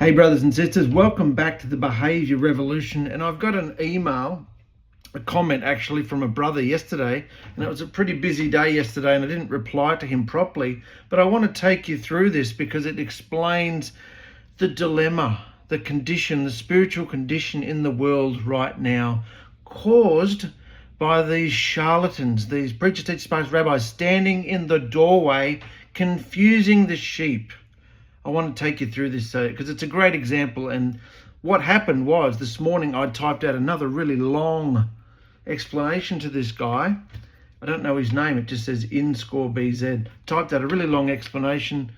Hey brothers and sisters, welcome back to the Behaviour Revolution. And I've got an email, a comment actually from a brother yesterday, and it was a pretty busy day yesterday and I didn't reply to him properly, but I want to take you through this because it explains the dilemma, the condition, the spiritual condition in the world right now, caused by these charlatans, these preachers, teachers, pastors, rabbis standing in the doorway confusing the sheep. I want to take you through this because it's a great example. And what happened was this morning I typed out another really long explanation to this guy. I don't know his name. It just says 𝗓𝗪𝗓𝗏𝗧𝗔. Typed out a really long explanation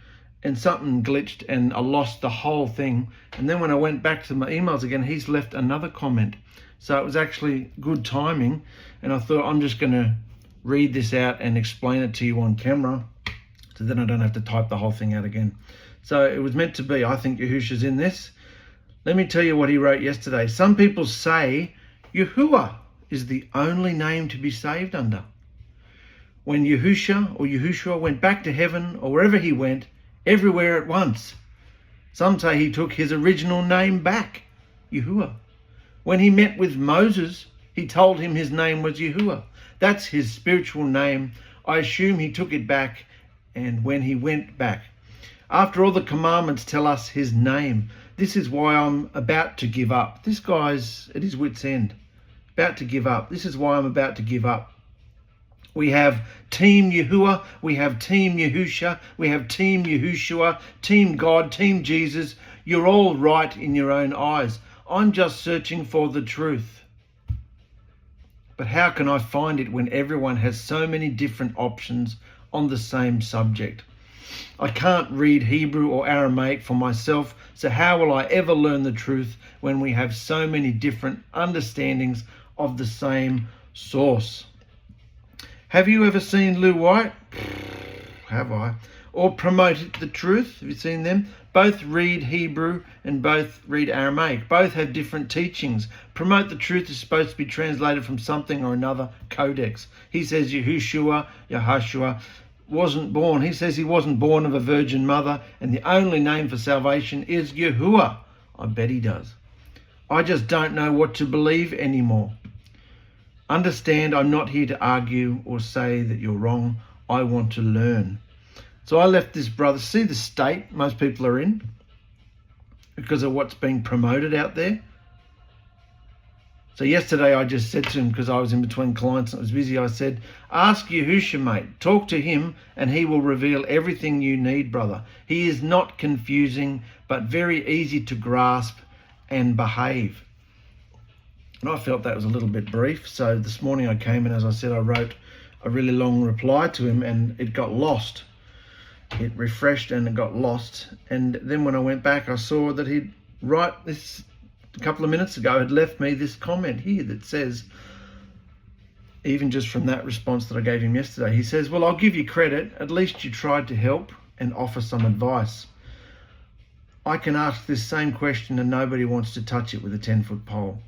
and something glitched and I lost the whole thing. And then when I went back to my emails again, he's left another comment. So it was actually good timing. And I thought I'm just going to read this out and explain it to you on camera, so then I don't have to type the whole thing out again. So it was meant to be. I think Yahusha's in this. Let me tell you what he wrote yesterday. Some people say Yahuah is the only name to be saved under. When Yahusha or Yahushua went back to heaven or wherever he went, everywhere at once. Some say he took his original name back, Yahuah. When he met with Moses, he told him his name was Yahuah. That's his spiritual name. I assume he took it back and when he went back. After all, the commandments tell us his name. This is why I'm about to give up. This guy's at his wit's end, about to give up. This is why I'm about to give up. We have Team Yahuah, we have Team Yahusha, we have Team Yahushua, Team God, Team Jesus. You're all right in your own eyes. I'm just searching for the truth. But how can I find it when everyone has so many different options on the same subject? I can't read Hebrew or Aramaic for myself, so how will I ever learn the truth when we have so many different understandings of the same source? Have you ever seen Lew White? Have I? Or Promote the Truth? Have you seen them? Both read Hebrew and both read Aramaic. Both have different teachings. Promote the Truth is supposed to be translated from something or another codex. He says Yahusha wasn't born. He says he wasn't born of a virgin mother and the only name for salvation is Yahuah. I bet he does. I just don't know what to believe anymore. Understand, I'm not here to argue or say that you're wrong. I want to learn. So I left this brother. See the state most people are in because of what's being promoted out there. So yesterday I just said to him, because I was in between clients and I was busy, I said, ask Yahusha, mate. Talk to him and he will reveal everything you need, brother. He is not confusing, but very easy to grasp and behave. And I felt that was a little bit brief. So this morning I came and as I said, I wrote a really long reply to him and it got lost. It refreshed and it got lost. And then when I went back, I saw that he'd write this a couple of minutes ago, had left me this comment here that says, even just from that response that I gave him yesterday, he says, well, I'll give you credit. At least you tried to help and offer some advice. I can ask this same question and nobody wants to touch it with a 10-foot pole.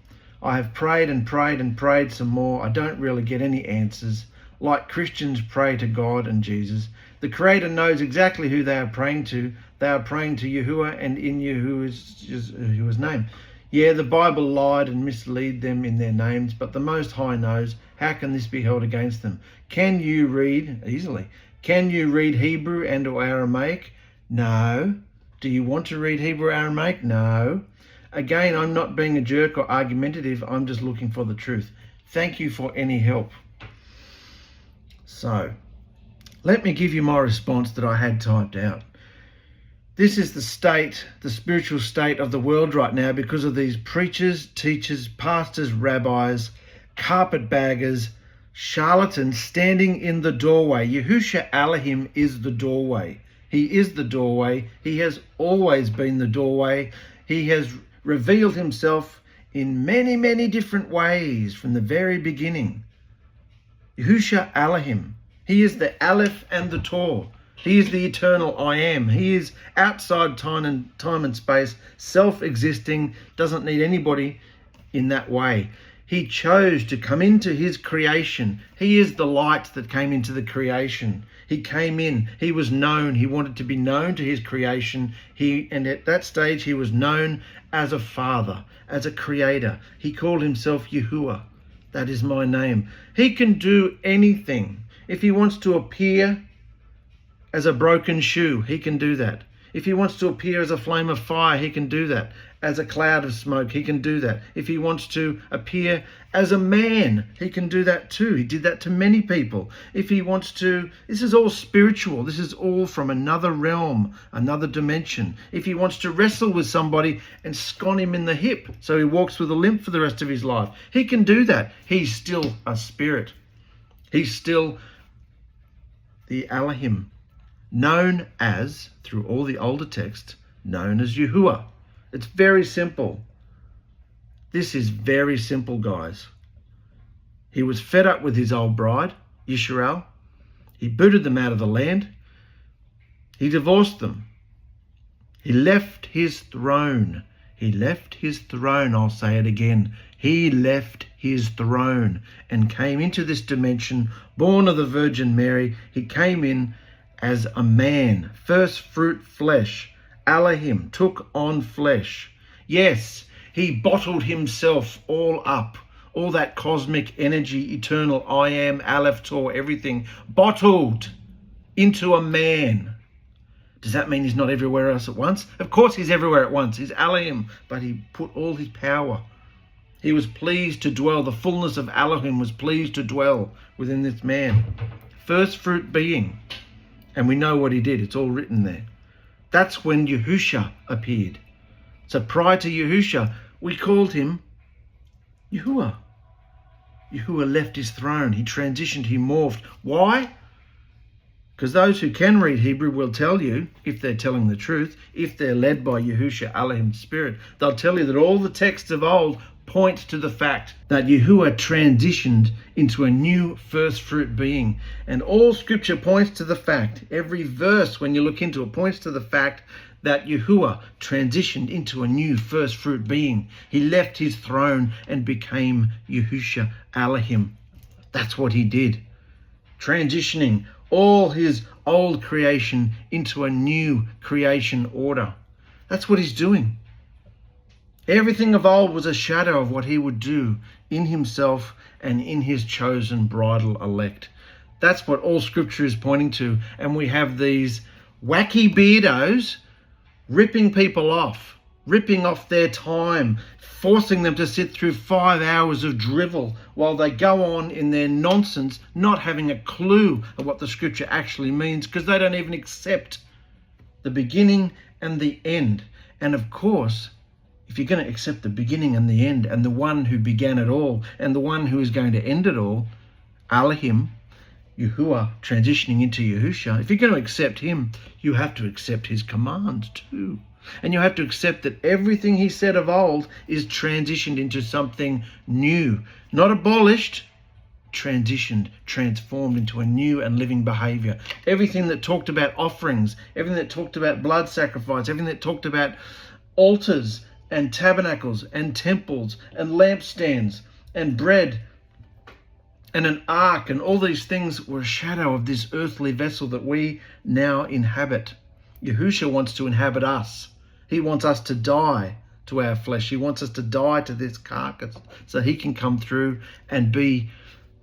I have prayed and prayed and prayed some more. I don't really get any answers. Like Christians pray to God and Jesus. The Creator knows exactly who they are praying to. They are praying to Yahuah and in Yahuah's name. Yeah, the Bible lied and misled them in their names, but the Most High knows. How can this be held against them? Can you read, easily, can you read Hebrew and or Aramaic? No. Do you want to read Hebrew or Aramaic? No. Again, I'm not being a jerk or argumentative. I'm just looking for the truth. Thank you for any help. So, let me give you my response that I had typed out. This is the state, the spiritual state of the world right now because of these preachers, teachers, pastors, rabbis, carpetbaggers, charlatans standing in the doorway. Yahushua Elohim is the doorway. He is the doorway. He has always been the doorway. He has revealed himself in many, many different ways from the very beginning. Yahushua Elohim. He is the Aleph and the Tor. He is the eternal I am. He is outside time and space, self-existing, doesn't need anybody in that way. He chose to come into his creation. He is the light that came into the creation. He came in. He was known. He wanted to be known to his creation. And at that stage, he was known as a father, as a creator. He called himself Yahuah. That is my name. He can do anything. If he wants to appear as a broken shoe, he can do that. If he wants to appear as a flame of fire, he can do that. As a cloud of smoke, he can do that. If he wants to appear as a man, he can do that too. He did that to many people. If he wants to, this is all spiritual. This is all from another realm, another dimension. If he wants to wrestle with somebody and scone him in the hip so he walks with a limp for the rest of his life, he can do that. He's still a spirit. He's still the Elohim, known as, through all the older texts, known as Yahuah. It's very simple. This is very simple, guys. He was fed up with his old bride, Yisrael. He booted them out of the land. He divorced them. He left his throne. He left his throne, I'll say it again. He left his throne and came into this dimension, born of the Virgin Mary. He came in as a man, first fruit flesh. Elohim took on flesh. Yes, he bottled himself all up. All that cosmic energy, eternal I am, Aleph, Tor, everything, bottled into a man. Does that mean he's not everywhere else at once? Of course he's everywhere at once. He's Elohim, but he put all his power. He was pleased to dwell. The fullness of Elohim was pleased to dwell within this man. First fruit being. And we know what he did. It's all written there. That's when Yahusha appeared. So prior to Yahusha, we called him Yahuah. Yahuah left his throne. He transitioned. He morphed. Why? Because those who can read Hebrew will tell you, if they're telling the truth, if they're led by Yahusha, Elohim's spirit, they'll tell you that all the texts of old point to the fact that Yahuah transitioned into a new first fruit being. And all scripture points to the fact, every verse when you look into it points to the fact that Yahuah transitioned into a new first fruit being. He left his throne and became Yahusha Elohim. That's what he did. Transitioning all his old creation into a new creation order. That's what he's doing. Everything of old was a shadow of what he would do in himself and in his chosen bridal elect. That's what all scripture is pointing to. And we have these wacky beardos ripping people off, ripping off their time, forcing them to sit through 5 hours of drivel while they go on in their nonsense, not having a clue of what the scripture actually means, because they don't even accept the beginning and the end. And of course, if you're going to accept the beginning and the end and the one who began it all and the one who is going to end it all, Elohim, Yahuah transitioning into Yahusha, if you're going to accept him, you have to accept his commands too. And you have to accept that everything he said of old is transitioned into something new, not abolished, transitioned, transformed into a new and living behavior. Everything that talked about offerings, everything that talked about blood sacrifice, everything that talked about altars and tabernacles and temples and lampstands and bread and an ark, and all these things were a shadow of this earthly vessel that we now inhabit. Yahusha wants to inhabit us. He wants us to die to our flesh. He wants us to die to this carcass so he can come through and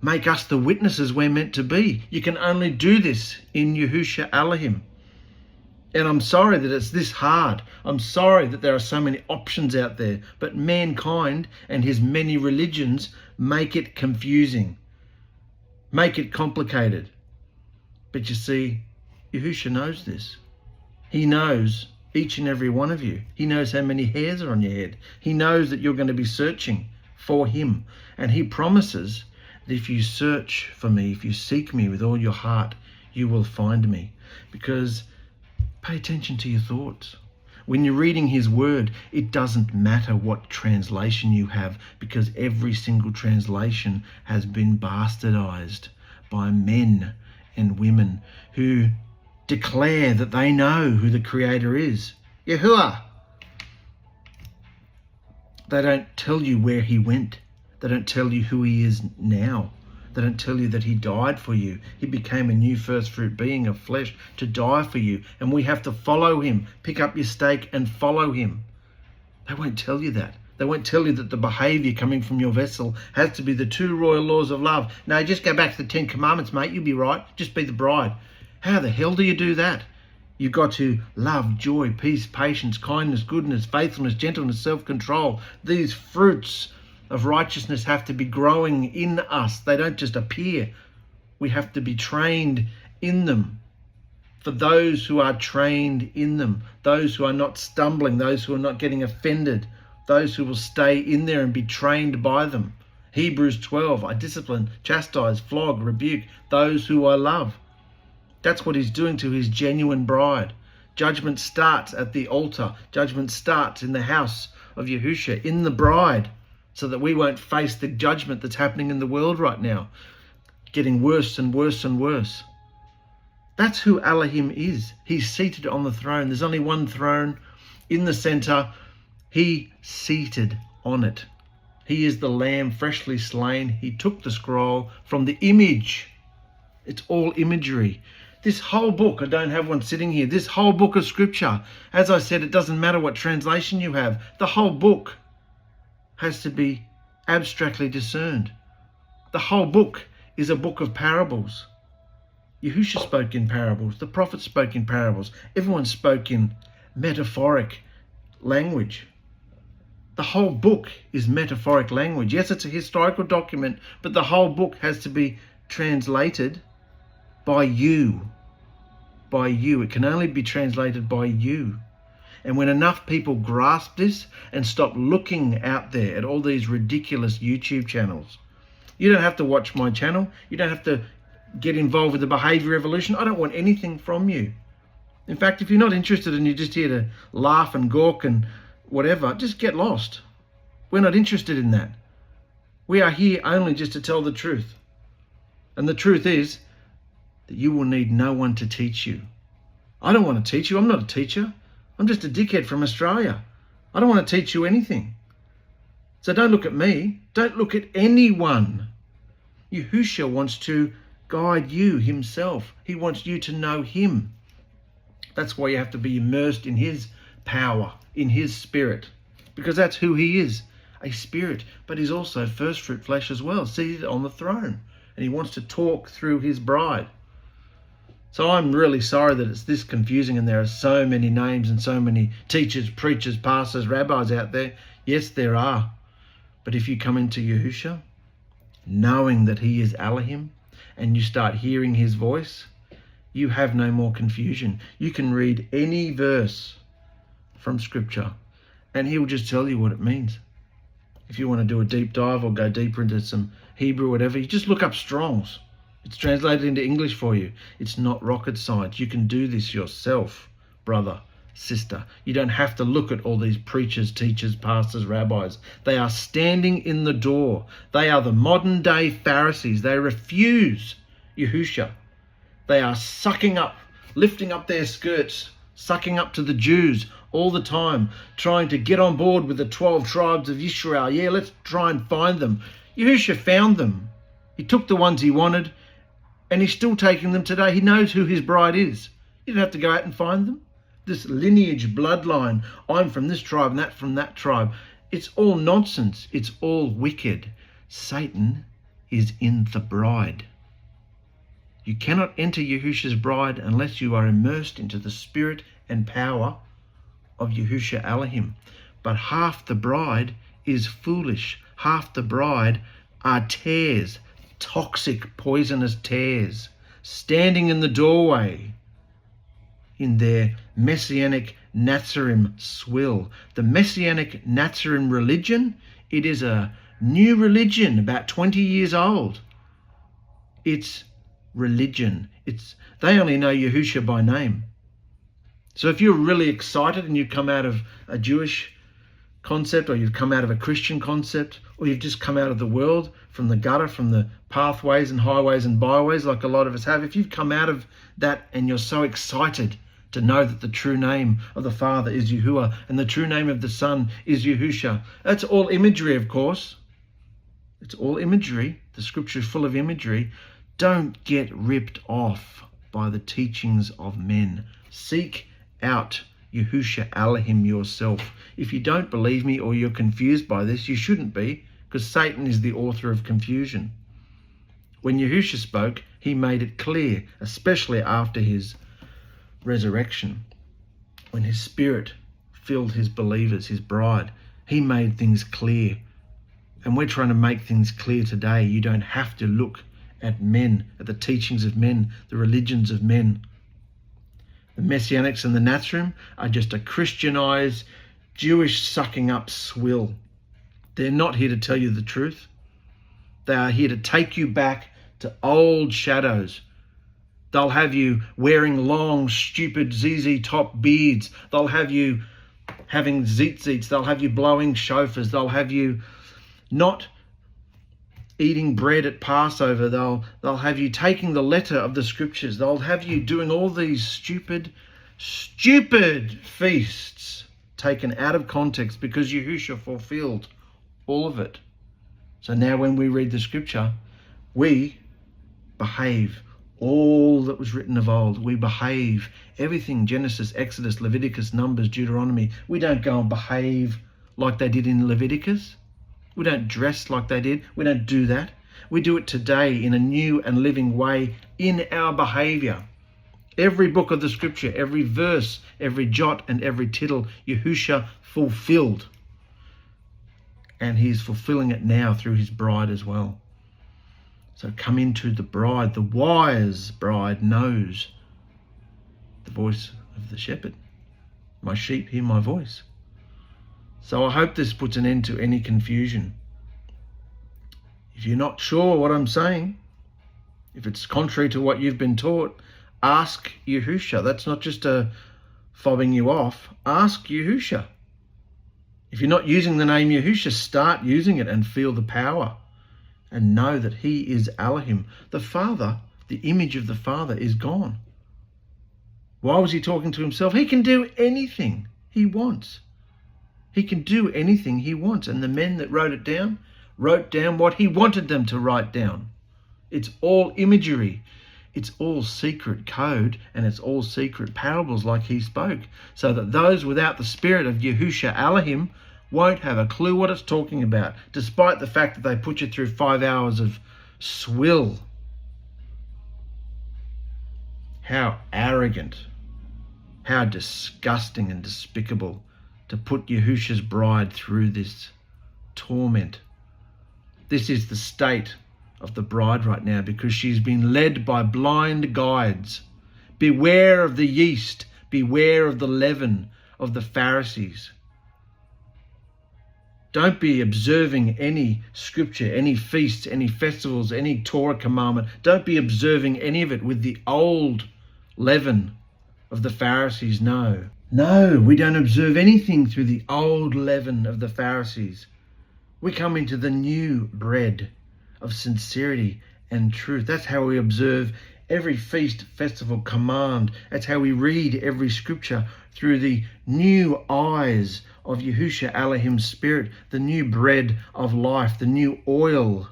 make us the witnesses we're meant to be. You can only do this in Yahusha Elohim. And I'm sorry that it's this hard. I'm sorry that there are so many options out there, but mankind and his many religions make it confusing, make it complicated. But you see, Yahusha knows this. He knows each and every one of you. He knows how many hairs are on your head. He knows that you're going to be searching for him. And he promises that if you search for me, if you seek me with all your heart, you will find me. Because pay attention to your thoughts. When you're reading his word, it doesn't matter what translation you have, because every single translation has been bastardized by men and women who declare that they know who the Creator is. Yahuah. They don't tell you where he went. They don't tell you who he is now. They don't tell you that he died for you. He became a new first fruit being of flesh to die for you. And we have to follow him. Pick up your stake and follow him. They won't tell you that. They won't tell you that the behaviour coming from your vessel has to be the 2 royal laws of love. No, just go back to the 10 commandments, mate. You'll be right. Just be the bride. How the hell do you do that? You've got to love, joy, peace, patience, kindness, goodness, faithfulness, gentleness, self-control. These fruits of righteousness have to be growing in us. They don't just appear. We have to be trained in them. For those who are trained in them, those who are not stumbling, those who are not getting offended, those who will stay in there and be trained by them. Hebrews 12, I discipline, chastise, flog, rebuke those who I love. That's what he's doing to his genuine bride. Judgment starts at the altar. Judgment starts in the house of Yahusha, in the bride, so that we won't face the judgment that's happening in the world right now, getting worse and worse and worse. That's who Elohim is. He's seated on the throne. There's only one throne in the center. He seated on it. He is the lamb freshly slain. He took the scroll from the image. It's all imagery. This whole book, I don't have one sitting here, this whole book of scripture, as I said, it doesn't matter what translation you have. The whole book has to be abstractly discerned. The whole book is a book of parables. Yahusha spoke in parables. The prophets spoke in parables. Everyone spoke in metaphoric language. The whole book is metaphoric language. Yes, it's a historical document, but the whole book has to be translated by you. By you. It can only be translated by you. And when enough people grasp this and stop looking out there at all these ridiculous YouTube channels, you don't have to watch my channel. You don't have to get involved with the behavior revolution. I don't want anything from you. In fact, if you're not interested and you're just here to laugh and gawk and whatever, just get lost. We're not interested in that. We are here only just to tell the truth. And the truth is that you will need no one to teach you. I don't want to teach you. I'm not a teacher. I'm just a dickhead from Australia. I don't want to teach you anything. So don't look at me. Don't look at anyone. Yahusha wants to guide you himself. He wants you to know him. That's why you have to be immersed in his power, in his spirit, because that's who he is, a spirit, but he's also first fruit flesh as well, seated on the throne, and he wants to talk through his bride. So I'm really sorry that it's this confusing and there are so many names and so many teachers, preachers, pastors, rabbis out there. Yes, there are. But if you come into Yahusha, knowing that he is Elohim, and you start hearing his voice, you have no more confusion. You can read any verse from scripture and he will just tell you what it means. If you want to do a deep dive or go deeper into some Hebrew or whatever, you just look up Strong's. It's translated into English for you. It's not rocket science. You can do this yourself, brother, sister. You don't have to look at all these preachers, teachers, pastors, rabbis. They are standing in the door. They are the modern day Pharisees. They refuse Yahusha. They are sucking up, lifting up their skirts, sucking up to the Jews all the time, trying to get on board with the 12 tribes of Israel. Yeah, let's try and find them. Yahusha found them. He took the ones he wanted, and he's still taking them today. He knows who his bride is. You don't have to go out and find them. This lineage, bloodline, I'm from this tribe and that from that tribe. It's all nonsense. It's all wicked. Satan is in the bride. You cannot enter Yahusha's bride unless you are immersed into the spirit and power of Yahusha Elohim. But half the bride is foolish. Half the bride are tares, toxic, poisonous tares, standing in the doorway in their Messianic Nazarene swill. The Messianic Nazarene religion, it is a new religion, about 20 years old. It's religion. They only know Yahusha by name. So if you're really excited and you come out of a Jewish concept, or you've come out of a Christian concept, or you've just come out of the world, from the gutter, from the pathways and highways and byways like a lot of us have, if you've come out of that and you're so excited to know that the true name of the Father is Yahuah and the true name of the Son is Yahusha, that's all imagery, of course. It's all imagery. The scripture is full of imagery. Don't get ripped off by the teachings of men. Seek out Yahushua Elohim yourself. If you don't believe me or you're confused by this, you shouldn't be, because Satan is the author of confusion. When Yahushua spoke, he made it clear, especially after his resurrection. When his spirit filled his believers, his bride, he made things clear. And we're trying to make things clear today. You don't have to look at men, at the teachings of men, the religions of men. The Messianics and the Nazrim are just a Christianized, Jewish sucking up swill. They're not here to tell you the truth. They are here to take you back to old shadows. They'll have you wearing long, stupid ZZ top beards. They'll have you having tzitzits. They'll have you blowing shofars. They'll have you not eating bread at Passover. They'll have you taking the letter of the scriptures. They'll have you doing all these stupid feasts taken out of context because Yahushua fulfilled all of it. So now when we read the scripture, we behave all that was written of old. We behave everything, Genesis, Exodus, Leviticus, Numbers, Deuteronomy. We don't go and behave like they did in Leviticus. We don't dress like they did. We don't do that. We do it today in a new and living way in our behavior. Every book of the scripture, every verse, every jot and every tittle, Yahushua fulfilled. And he's fulfilling it now through his bride as well. So come into the bride. The wise bride knows the voice of the shepherd. My sheep hear my voice. So I hope this puts an end to any confusion. If you're not sure what I'm saying, if it's contrary to what you've been taught, ask Yahushua. That's not just a fobbing you off. Ask Yahushua. If you're not using the name Yahushua, start using it and feel the power. And know that he is Elohim. The Father, the image of the Father is gone. Why was he talking to himself? He can do anything he wants. He can do anything he wants. And the men that wrote down what he wanted them to write down. It's all imagery. It's all secret code, and it's all secret parables like he spoke, so that those without the spirit of Yahushua Elohim won't have a clue what it's talking about, despite the fact that they put you through 5 hours of swill. How arrogant, how disgusting and despicable to put Yahusha's bride through this torment. This is the state of the bride right now, because she's been led by blind guides. Beware of the yeast, beware of the leaven of the Pharisees. Don't be observing any scripture, any feasts, any festivals, any Torah commandment. Don't be observing any of it with the old leaven of the Pharisees. No, we don't observe anything through the old leaven of the Pharisees. We come into the new bread of sincerity and truth. That's how we observe every feast, festival, command. That's how we read every scripture, through the new eyes of Yahushua Elohim's spirit, the new bread of life, the new oil.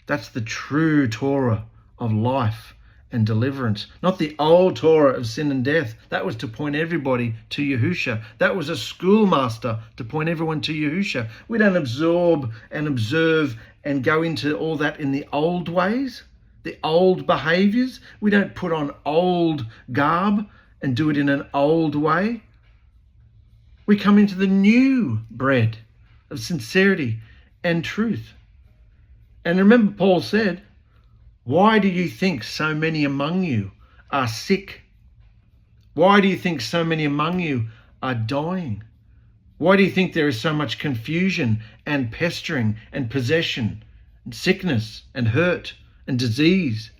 That's the true Torah of life and deliverance, not the old Torah of sin and death. That was to point everybody to Yahushua. That was a schoolmaster to point everyone to Yahushua. We don't absorb and observe and go into all that in the old ways, the old behaviors. We don't put on old garb and do it in an old way. We come into the new bread of sincerity and truth. And remember, Paul said, why do you think so many among you are sick? Why do you think so many among you are dying? Why do you think there is so much confusion and pestering and possession and sickness and hurt and disease?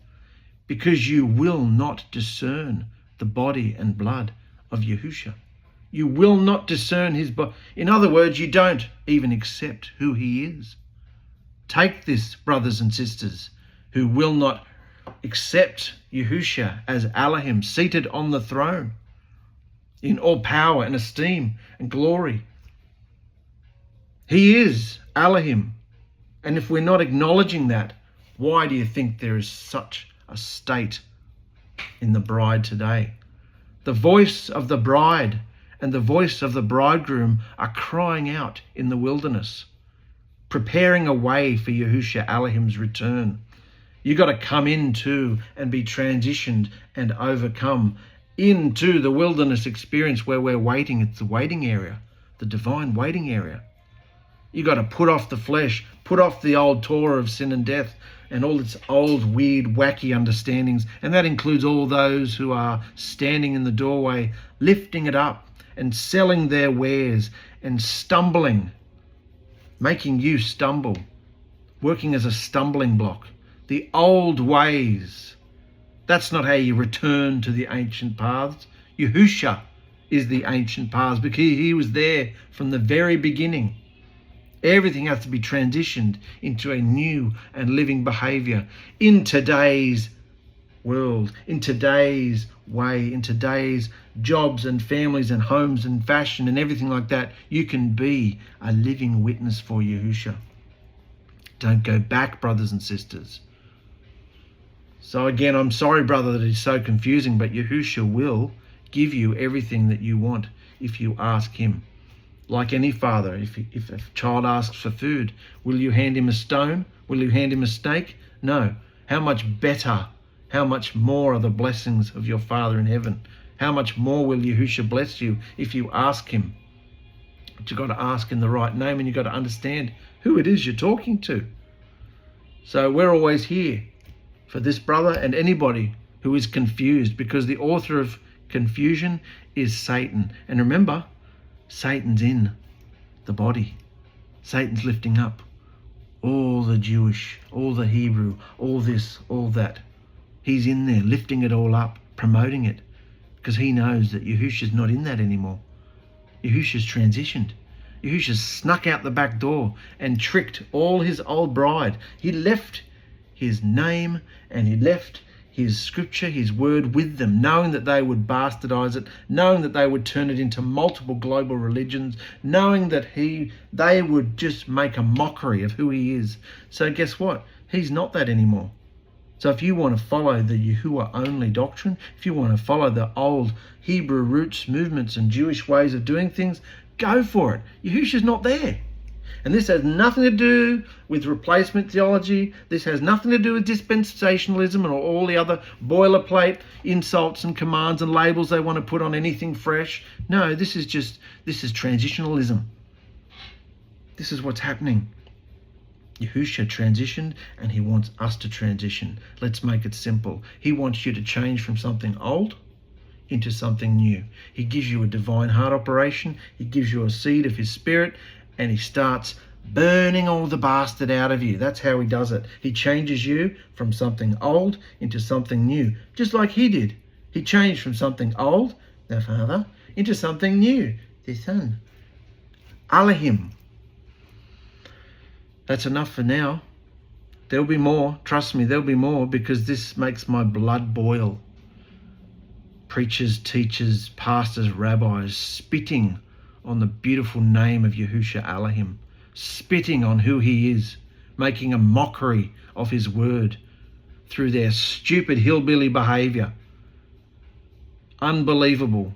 Because you will not discern the body and blood of Yahushua. You will not discern his body. In other words, you don't even accept who he is. Take this, brothers and sisters, who will not accept Yahushua as Elohim, seated on the throne in all power and esteem and glory. He is Elohim. And if we're not acknowledging that, why do you think there is such a state in the bride today? The voice of the bride and the voice of the bridegroom are crying out in the wilderness, preparing a way for Yahushua Elohim's return. You got to come into and be transitioned and overcome into the wilderness experience where we're waiting. It's the waiting area, the divine waiting area. You got to put off the flesh, put off the old Torah of sin and death and all its old, weird, wacky understandings. And that includes all those who are standing in the doorway, lifting it up and selling their wares and stumbling, making you stumble, working as a stumbling block. The old ways. That's not how you return to the ancient paths. Yahusha is the ancient paths because he was there from the very beginning. Everything has to be transitioned into a new and living behavior in today's world, in today's way, in today's jobs and families and homes and fashion and everything like that. You can be a living witness for Yahusha. Don't go back, brothers and sisters. So again, I'm sorry, brother, that it's so confusing, but Yahusha will give you everything that you want if you ask him. Like any father, if a child asks for food, will you hand him a stone? Will you hand him a snake? No. How much better, how much more are the blessings of your Father in heaven? How much more will Yahusha bless you if you ask him? But you've got to ask in the right name, and you've got to understand who it is you're talking to. So we're always here for this brother and anybody who is confused, because the author of confusion is Satan. And remember, Satan's in the body. Satan's lifting up all the Jewish, all the Hebrew, all this, all that. He's in there lifting it all up, promoting it, because he knows that Yahusha's not in that anymore. Yahusha's transitioned. Yahusha snuck out the back door and tricked all his old bride. He left his name and he left his scripture, his word with them, knowing that they would bastardize it, knowing that they would turn it into multiple global religions, knowing that they would just make a mockery of who he is. So guess what? He's not that anymore. So if you want to follow the Yahuah only doctrine, if you want to follow the old Hebrew roots, movements and Jewish ways of doing things, go for it. Yahusha's not there. And this has nothing to do with replacement theology. This has nothing to do with dispensationalism and all the other boilerplate insults and commands and labels they want to put on anything fresh. No, this is transitionalism. This is what's happening. Yahusha transitioned and he wants us to transition. Let's make it simple. He wants you to change from something old into something new. He gives you a divine heart operation. He gives you a seed of his spirit, and he starts burning all the bastard out of you. That's how he does it. He changes you from something old into something new, just like he did. He changed from something old, the Father, into something new, the Son. Elohim. That's enough for now. There'll be more. Trust me, there'll be more, because this makes my blood boil. Preachers, teachers, pastors, rabbis spitting on the beautiful name of Yahushua Elohim, spitting on who he is, making a mockery of his word through their stupid hillbilly behavior. Unbelievable.